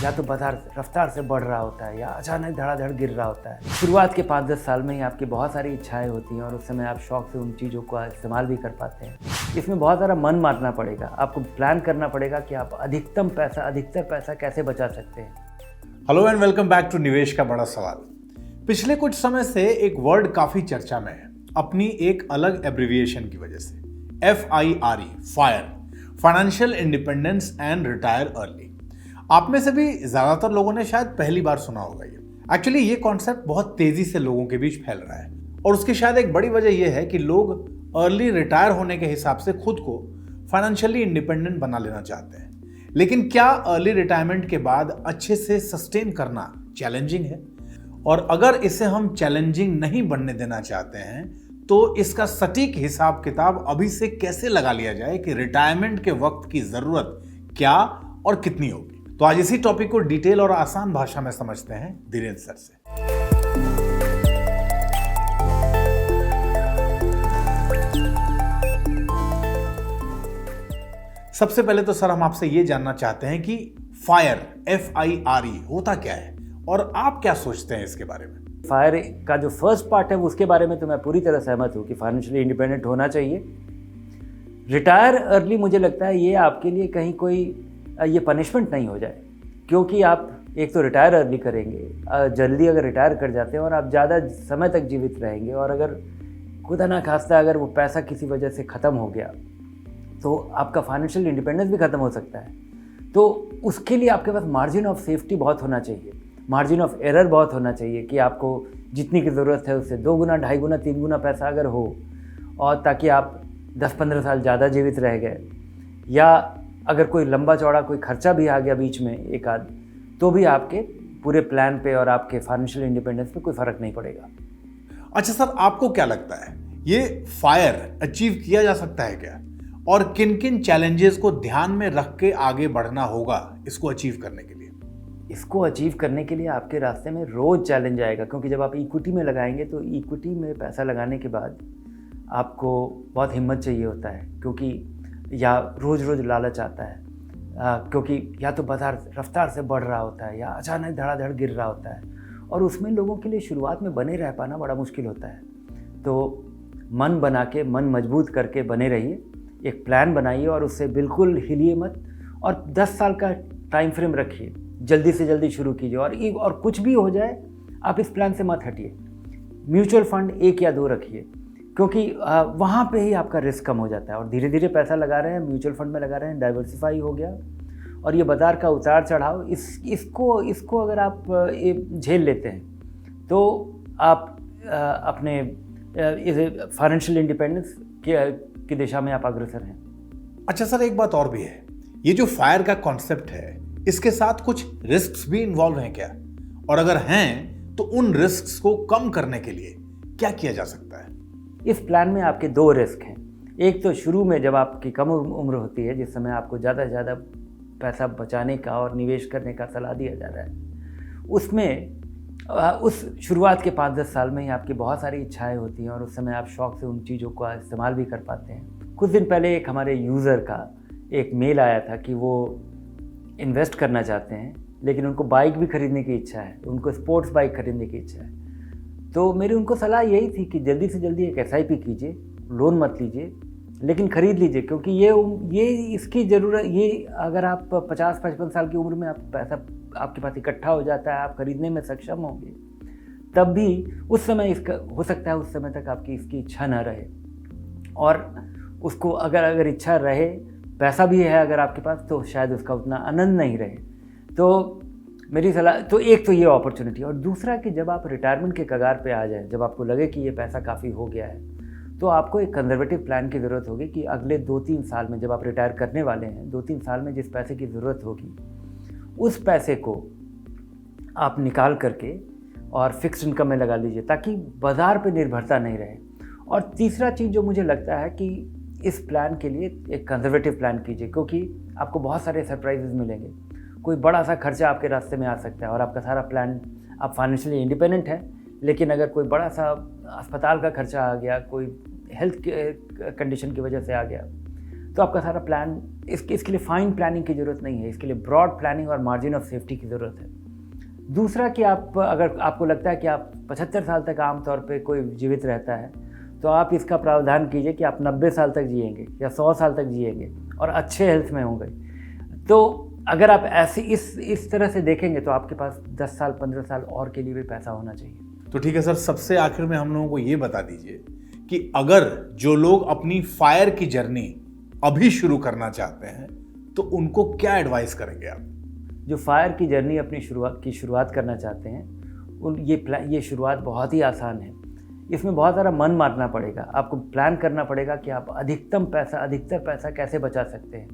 या तो बाजार रफ्तार से बढ़ रहा होता है या अचानक धड़ाधड़ गिर रहा होता है। शुरुआत के 5-10 साल में ही आपकी बहुत सारी इच्छाएं होती हैं और उस समय आप शौक से उन चीज़ों का इस्तेमाल भी कर पाते हैं। इसमें बहुत सारा मन मारना पड़ेगा, आपको प्लान करना पड़ेगा कि आप अधिकतर पैसा कैसे बचा सकते हैं। Hello and welcome back to निवेश का बड़ा सवाल। पिछले कुछ समय से एक वर्ड काफी चर्चा में है, अपनी एक अलग एब्रिविएशन की वजह से, FIRE, fire, financial independence and retire early. आप में से भी ज्यादातर लोगों ने शायद पहली बार सुना होगा ये। एक्चुअली ये कॉन्सेप्ट बहुत तेजी से लोगों के बीच फैल रहा है और उसकी शायद एक बड़ी वजह यह है कि लोग अर्ली रिटायर होने के हिसाब से खुद को फाइनेंशियली इंडिपेंडेंट बना लेना चाहते हैं। लेकिन क्या अर्ली रिटायरमेंट के बाद अच्छे से सस्टेन करना चैलेंजिंग है? और अगर इसे हम चैलेंजिंग नहीं बनने देना चाहते हैं तो इसका सटीक हिसाब किताब अभी से कैसे लगा लिया जाए कि रिटायरमेंट के वक्त की जरूरत क्या और कितनी होगी। तो आज इसी टॉपिक को डिटेल और आसान भाषा में समझते हैं धीरेन्द्र सर से। सबसे पहले तो सर हम आपसे ये जानना चाहते हैं कि फायर, FIRE होता क्या है और आप क्या सोचते हैं इसके बारे में? फायर का जो फर्स्ट पार्ट है उसके बारे में तो मैं पूरी तरह सहमत हूँ कि फाइनेंशियली इंडिपेंडेंट होना चाहिए। रिटायर अर्ली मुझे लगता है ये आपके लिए कहीं कोई ये पनिशमेंट नहीं हो जाए, क्योंकि आप एक तो रिटायर अर्ली करेंगे, जल्दी अगर रिटायर कर जाते हैं और आप ज़्यादा समय तक जीवित रहेंगे और अगर खुदा ना खास्ता अगर वो पैसा किसी वजह से ख़त्म हो गया तो आपका फाइनेंशियल इंडिपेंडेंस भी ख़त्म हो सकता है। तो उसके लिए आपके पास मार्जिन ऑफ सेफ्टी बहुत होना चाहिए, मार्जिन ऑफ एरर बहुत होना चाहिए कि आपको जितनी की ज़रूरत है उससे 2 गुना, 2.5 गुना, 3 गुना पैसा अगर हो, और ताकि आप 10-15 साल ज़्यादा जीवित रह गए, या अगर कोई लंबा चौड़ा कोई खर्चा भी आ गया बीच में एक आध, तो भी आपके पूरे प्लान पे और आपके फाइनेंशियल इंडिपेंडेंस पे कोई फ़र्क नहीं पड़ेगा। अच्छा सर, आपको क्या लगता है ये फायर अचीव किया जा सकता है क्या, और किन किन चैलेंजेस को ध्यान में रख के आगे बढ़ना होगा इसको अचीव करने के लिए? इसको अचीव करने के लिए आपके रास्ते में रोज़ चैलेंज आएगा, क्योंकि जब आप इक्विटी में लगाएंगे तो इक्विटी में पैसा लगाने के बाद आपको बहुत हिम्मत चाहिए होता है, क्योंकि या रोज़ रोज़ लालच आता है, क्योंकि या तो बाजार रफ्तार से बढ़ रहा होता है या अचानक धड़ाधड़ गिर रहा होता है, और उसमें लोगों के लिए शुरुआत में बने रह पाना बड़ा मुश्किल होता है। तो मन बना के, मन मजबूत करके बने रहिए, एक प्लान बनाइए और उससे बिल्कुल हिलिए मत, और 10 साल का टाइम फ्रेम रखिए, जल्दी से जल्दी शुरू कीजिए, और कुछ भी हो जाए आप इस प्लान से मत हटिए। म्यूचुअल फंड 1 या 2 रखिए, क्योंकि वहाँ पे ही आपका रिस्क कम हो जाता है, और धीरे धीरे पैसा लगा रहे हैं, म्यूचुअल फंड में लगा रहे हैं, डाइवर्सिफाई हो गया, और ये बाजार का उतार चढ़ाव इसको अगर आप झेल लेते हैं तो आप अपने फाइनेंशियल इंडिपेंडेंस की दिशा में आप अग्रसर हैं। अच्छा सर, एक बात और भी है, ये जो फायर का कॉन्सेप्ट है इसके साथ कुछ रिस्क्स भी इन्वॉल्व हैं क्या, और अगर हैं तो उन रिस्क्स को कम करने के लिए क्या किया जा सकता है? इस प्लान में आपके 2 रिस्क हैं। एक तो शुरू में जब आपकी कम उम्र होती है, जिस समय आपको ज़्यादा से ज़्यादा पैसा बचाने का और निवेश करने का सलाह दिया जा रहा है, उसमें उस शुरुआत के 5-10 साल में ही आपकी बहुत सारी इच्छाएं होती हैं और उस समय आप शौक से उन चीज़ों का इस्तेमाल भी कर पाते हैं। कुछ दिन पहले एक हमारे यूज़र का एक मेल आया था कि वो इन्वेस्ट करना चाहते हैं, लेकिन उनको बाइक भी खरीदने की इच्छा है, उनको स्पोर्ट्स बाइक खरीदने की इच्छा है। तो मेरी उनको सलाह यही थी कि जल्दी से जल्दी एक SIP कीजिए, लोन मत लीजिए, लेकिन ख़रीद लीजिए, क्योंकि ये इसकी ज़रूरत, ये अगर आप 50-55 साल की उम्र में आप पैसा आपके पास इकट्ठा हो जाता है, आप खरीदने में सक्षम होंगे, तब भी उस समय इसका हो सकता है उस समय तक आपकी इसकी इच्छा ना रहे, और उसको अगर इच्छा रहे, पैसा भी है अगर आपके पास, तो शायद उसका उतना आनंद नहीं रहे। तो मेरी सलाह तो एक तो ये अपॉर्चुनिटी, और दूसरा कि जब आप रिटायरमेंट के कगार पे आ जाए, जब आपको लगे कि ये पैसा काफ़ी हो गया है, तो आपको एक कंजर्वेटिव प्लान की ज़रूरत होगी कि अगले 2-3 साल में, जब आप रिटायर करने वाले हैं, 2-3 साल में जिस पैसे की ज़रूरत होगी उस पैसे को आप निकाल करके और फिक्स्ड इनकम में लगा लीजिए, ताकि बाज़ार पे निर्भरता नहीं रहे। और तीसरा चीज़ जो मुझे लगता है कि इस प्लान के लिए एक कंजर्वेटिव प्लान कीजिए, क्योंकि आपको बहुत सारे सरप्राइजेस मिलेंगे। कोई बड़ा सा खर्चा आपके रास्ते में आ सकता है और आपका सारा प्लान, आप फाइनेंशियली इंडिपेंडेंट हैं, लेकिन अगर कोई बड़ा सा अस्पताल का खर्चा आ गया, कोई हेल्थ कंडीशन की वजह से आ गया, तो आपका सारा प्लान, इसके लिए फाइन प्लानिंग की ज़रूरत नहीं है, इसके लिए ब्रॉड प्लानिंग और मार्जिन ऑफ सेफ्टी की ज़रूरत है। दूसरा कि आप, अगर आपको लगता है कि आप 75 साल तक आमतौर पे कोई जीवित रहता है, तो आप इसका प्रावधान कीजिए कि आप 90 साल तक जिएंगे या 100 साल तक जिएंगे और अच्छे हेल्थ में होंगे। तो अगर आप ऐसे इस तरह से देखेंगे तो आपके पास 10 साल 15 साल और के लिए भी पैसा होना चाहिए। तो ठीक है सर, सबसे आखिर में हम लोगों को ये बता दीजिए कि अगर जो लोग अपनी फायर की जर्नी अभी शुरू करना चाहते हैं तो उनको क्या एडवाइस करेंगे आप? जो फायर की जर्नी अपनी शुरुआत करना चाहते हैं, ये शुरुआत बहुत ही आसान है। इसमें बहुत सारा मन मारना पड़ेगा, आपको प्लान करना पड़ेगा कि आप अधिकतर पैसा कैसे बचा सकते हैं,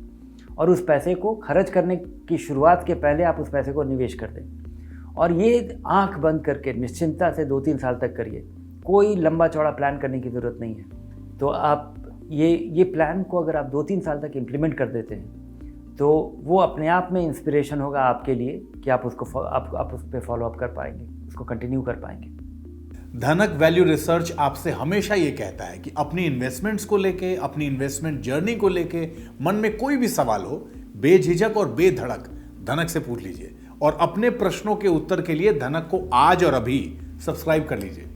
और उस पैसे को खर्च करने की शुरुआत के पहले आप उस पैसे को निवेश कर दें। और ये आंख बंद करके निश्चिंतता से 2-3 साल तक करिए, कोई लंबा चौड़ा प्लान करने की ज़रूरत नहीं है। तो आप ये प्लान को अगर आप 2-3 साल तक इम्प्लीमेंट कर देते हैं तो वो अपने आप में इंस्पिरेशन होगा आपके लिए कि आप उस पर फॉलो अप कर पाएंगे, उसको कंटिन्यू कर पाएंगे। धनक वैल्यू रिसर्च आपसे हमेशा ये कहता है कि अपनी इन्वेस्टमेंट्स को लेके, अपनी इन्वेस्टमेंट जर्नी को लेके मन में कोई भी सवाल हो, बेझिझक और बेधड़क धनक से पूछ लीजिए और अपने प्रश्नों के उत्तर के लिए धनक को आज और अभी सब्सक्राइब कर लीजिए।